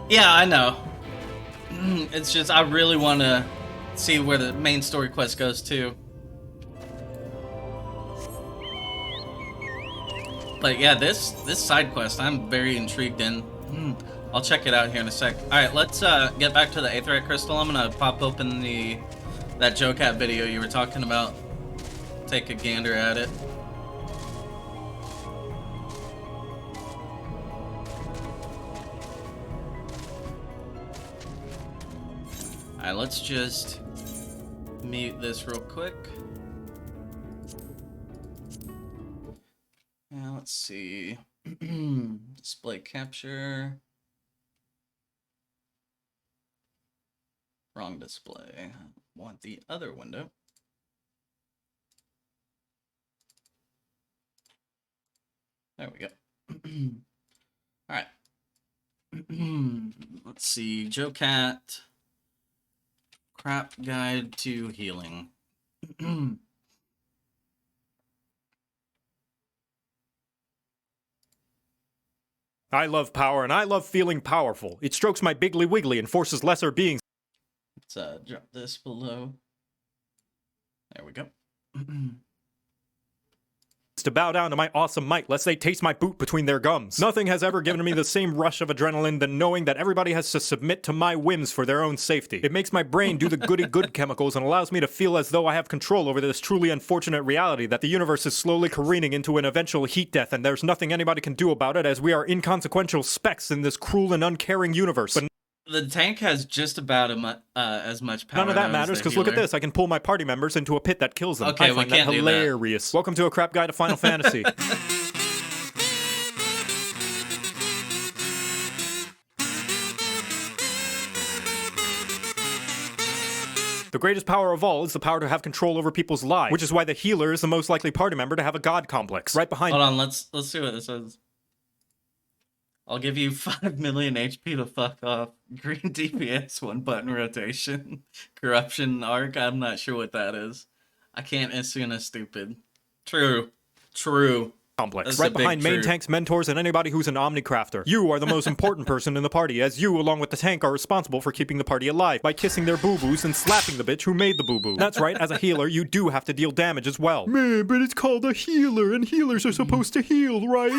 Yeah, I know. It's just I really want to see where the main story quest goes to. But yeah, this side quest I'm very intrigued in. I'll check it out here in a sec. All right, let's get back to the Aetheryte Crystal. I'm gonna pop open that JoCat video you were talking about. Take a gander at it. All right, let's just mute this real quick. Now let's see. Display capture. Wrong display. Want the other window. There we go. All right. Let's see. JoCat. Crap guide to healing. I love power, and I love feeling powerful. It strokes my biggly wiggly and forces lesser beings Let's drop this below. There we go. to bow down to my awesome might, lest they taste my boot between their gums. Nothing has ever given me the same rush of adrenaline than knowing that everybody has to submit to my whims for their own safety. It makes my brain do the goody good chemicals and allows me to feel as though I have control over this truly unfortunate reality that the universe is slowly careening into an eventual heat death, and there's nothing anybody can do about it as we are inconsequential specks in this cruel and uncaring universe. But the tank has just about as much power. none of that matters, because look at this. I can pull my party members into a pit that kills them. Okay, I find that hilarious. Welcome to a crap guide to Final Fantasy. The greatest power of all is the power to have control over people's lives, which is why the healer is the most likely party member to have a god complex. Right behind. Hold on, let's see what this says. I'll give you 5 million HP to fuck off. Green DPS, 1 button rotation. Corruption arc, I'm not sure what that is. I can't as soon as stupid. True. Complex. That's Right behind main true. tanks, mentors, and anybody who's an omnicrafter. You are the most important person in the party, as you, along with the tank, are responsible for keeping the party alive by kissing their boo-boos and slapping the bitch who made the boo-boo. That's right, as a healer, you do have to deal damage as well. Man, but it's called a healer, and healers are supposed to heal, right?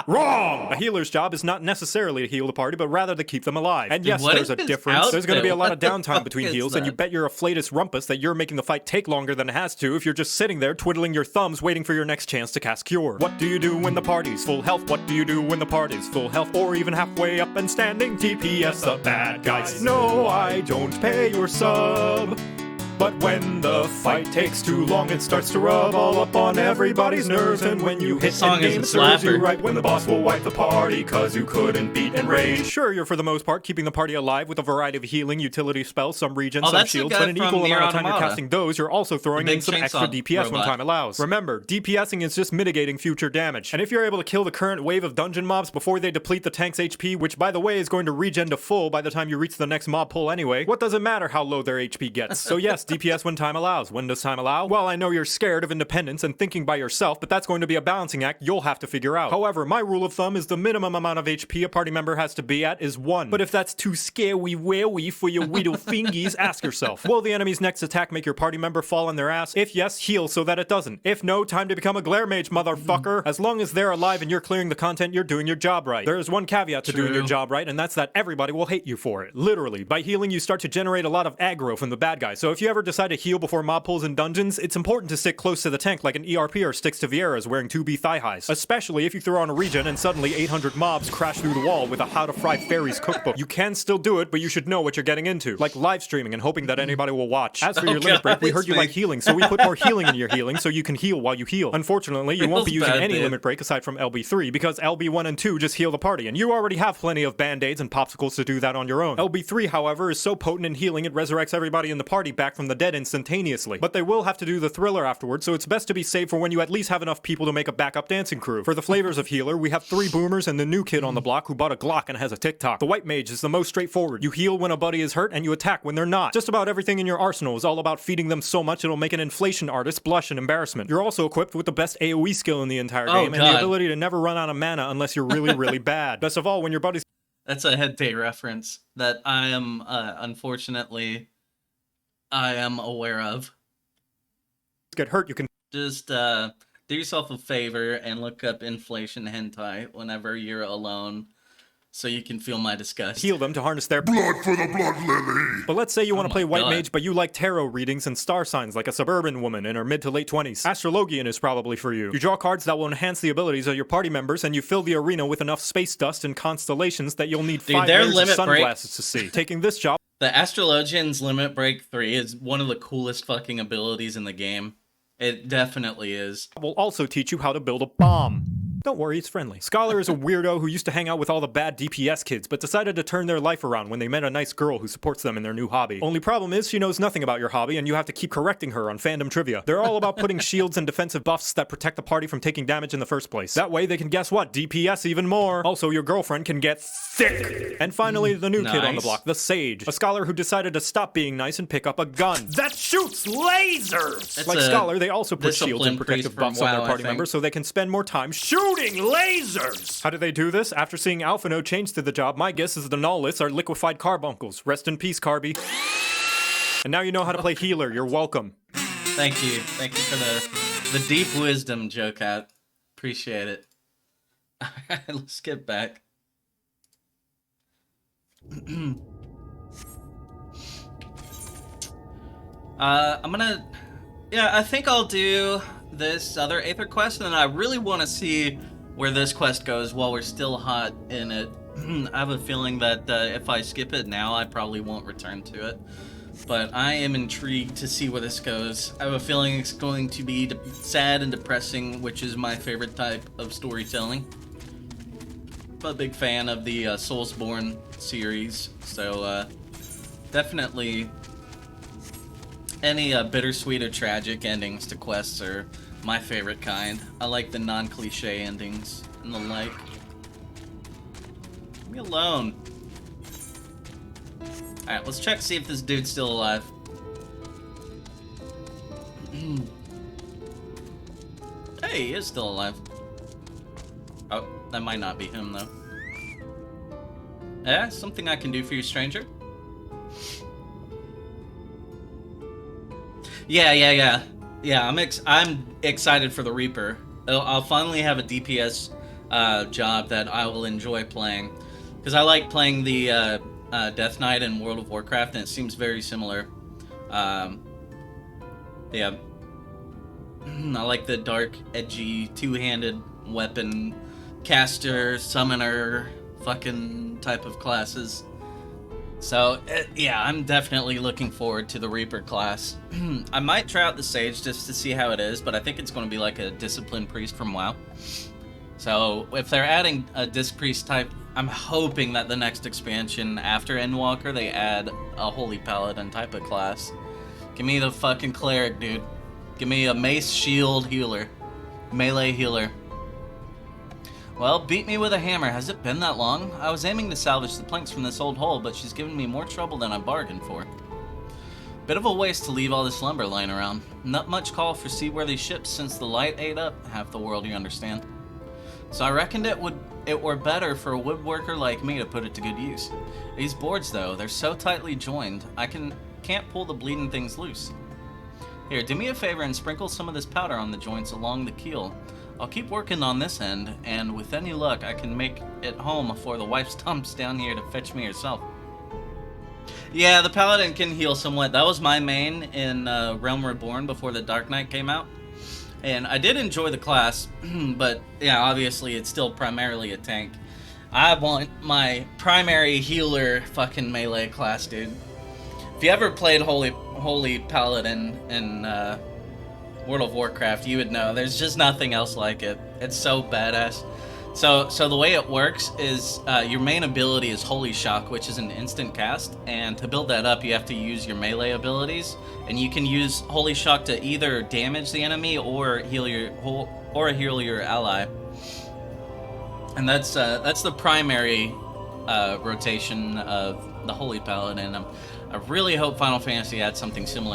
Wrong! A healer's job is not necessarily to heal the party, but rather to keep them alive. And yes, what there's a is difference. There's going to be a lot of outfit? What downtime the between fuck is heals, and you that? bet your afflatus rumpus that you're making the fight take longer than it has to if you're just sitting there twiddling your thumbs waiting for your next chance to cast Cure. What do you do when the party's full health? What do you do when the party's full health? Or even halfway up and standing? TPS the bad guys. No, I don't pay your sub. But when the fight takes too long, it starts to rub all up on everybody's nerves. And when you hit song is endgame, a it serves you slapper. right when the boss will wipe the party cause you couldn't beat and rage. Sure, you're for the most part keeping the party alive with a variety of healing utility spells, some regen, Oh, some that's the shields, guy but an from equal Nier amount of time you're Automata. casting those, you're also throwing The in big some extra chainsaw DPS when robot. time allows. Remember, DPSing is just mitigating future damage. And if you're able to kill the current wave of dungeon mobs before they deplete the tank's HP, which by the way is going to regen to full by the time you reach the next mob pull anyway, what does it matter how low their HP gets? So yes, DPS when time allows. When does time allow? Well, I know you're scared of independence and thinking by yourself, but that's going to be a balancing act you'll have to figure out. However, my rule of thumb is the minimum amount of HP a party member has to be at is 1. But if that's too scary-wary for your weedle fingies, ask yourself, will the enemy's next attack make your party member fall on their ass? If yes, heal so that it doesn't. If no, time to become a glare mage, motherfucker. As long as they're alive and you're clearing the content, you're doing your job right. There is one caveat to doing your job right, and that's that everybody will hate you for it. Literally, by healing you start to generate a lot of aggro from the bad guy. So if you ever decide to heal before mob pulls in dungeons, it's important to stick close to the tank like an ERPer sticks to Vieira's wearing 2B thigh highs. Especially if you throw on a regen and suddenly 800 mobs crash through the wall with a How to Fry Fairies cookbook. You can still do it, but you should know what you're getting into. Like live streaming and hoping that anybody will watch. As for your limit break, we heard you like healing, so we put more healing in your healing so you can heal while you heal. Unfortunately, you won't be Feels using bad, any dude. limit break aside from LB3 because LB1 and 2 just heal the party, and you already have plenty of band-aids and popsicles to do that on your own. LB3, however, is so potent in healing it resurrects everybody in the party back from the dead instantaneously. But they will have to do the thriller afterwards, so it's best to be safe for when you at least have enough people to make a backup dancing crew. For the flavors of healer, we have 3 boomers and the new kid on the block who bought a Glock and has a TikTok. The white mage is the most straightforward. You heal when a buddy is hurt and you attack when they're not. Just about everything in your arsenal is all about feeding them so much it'll make an inflation artist blush in embarrassment. You're also equipped with the best AoE skill in the entire game and the God. ability to never run out of mana unless you're really, really bad. Best of all, when your buddies That's a Head Day reference that I am, unfortunately, I am aware of. Get hurt, you can Just do yourself a favor and look up inflation hentai whenever you're alone, so you can feel my disgust. heal them to harness their Blood for the blood lily! But let's say you want to my play White God. Mage, but you like tarot readings and star signs like a suburban woman in her mid to late 20s. Astrologian is probably for you. You draw cards that will enhance the abilities of your party members, and you fill the arena with enough space dust and constellations that you'll need 5 their pairs of limit break- sunglasses to see. Taking this job The Astrologian's Limit Break 3 is one of the coolest fucking abilities in the game. It definitely is. will also teach you how to build a bomb. Don't worry, it's friendly. Scholar is a weirdo who used to hang out with all the bad DPS kids, but decided to turn their life around when they met a nice girl who supports them in their new hobby. Only problem is she knows nothing about your hobby, and you have to keep correcting her on fandom trivia. They're all about putting shields and defensive buffs that protect the party from taking damage in the first place. That way they can guess what? DPS even more. Also, your girlfriend can get thick. And finally, the new kid on the Nice. block, the Sage. A scholar who decided to stop being nice and pick up a gun. That shoots lasers! That's Like a Scholar, they also put shields and discipline protective priest from buffs on their WoW, I party think. members so they can spend more time shooting lasers! How do they do this? After seeing Alphino change to the job, my guess is the Nullis are liquefied carbuncles. Rest in peace, Carby. And now you know how to play healer. You're welcome. Thank you. Thank you for the deep wisdom, JoCat. Appreciate it. Alright, let's get back. I'm gonna... Yeah, I think I'll do this other Aether quest, and I really want to see where this quest goes while we're still hot in it. I have a feeling that if I skip it now, I probably won't return to it. But I am intrigued to see where this goes. I have a feeling it's going to be sad and depressing, which is my favorite type of storytelling. I'm a big fan of the Soulsborne series, so definitely any bittersweet or tragic endings to quests are my favorite kind. I like the non-cliche endings and the like. Leave me alone. Alright, let's check to see if this dude's still alive. Hey, he is still alive. Oh, that might not be him, though. Yeah, something I can do for you, stranger. Yeah, I'm excited for the Reaper. I'll finally have a DPS job that I will enjoy playing. Because I like playing the Death Knight in World of Warcraft, and it seems very similar. Yeah. I like the dark, edgy, two-handed weapon caster, summoner, fucking type of classes. So, yeah, I'm definitely looking forward to the Reaper class. I might try out the Sage just to see how it is, but I think it's going to be like a Discipline Priest from WoW. So, if they're adding a Disc Priest type, I'm hoping that the next expansion after Endwalker, they add a Holy Paladin type of class. Give me the fucking Cleric, dude. Give me a Mace Shield healer. Melee healer. Well, beat me with a hammer. Has it been that long? I was aiming to salvage the planks from this old hole, but she's given me more trouble than I bargained for. Bit of a waste to leave all this lumber lying around. Not much call for seaworthy ships since the light ate up half the world, you understand. So I reckoned it were better for a woodworker like me to put it to good use. These boards, though, they're so tightly joined, I can't pull the bleeding things loose. Here, do me a favor and sprinkle some of this powder on the joints along the keel. I'll keep working on this end, and with any luck, I can make it home before the wife stomps down here to fetch me herself. Yeah, the Paladin can heal somewhat. That was my main in Realm Reborn before the Dark Knight came out. And I did enjoy the class, but yeah, obviously it's still primarily a tank. I want my primary healer fucking melee class, dude. If you ever played Holy Paladin in World of Warcraft, you would know there's just nothing else like it. It's so badass. So the way it works is your main ability is Holy Shock, which is an instant cast, and to build that up you have to use your melee abilities, and you can use Holy Shock to either damage the enemy or heal your ally. And that's the primary rotation of the Holy Paladin. I really hope Final Fantasy had something similar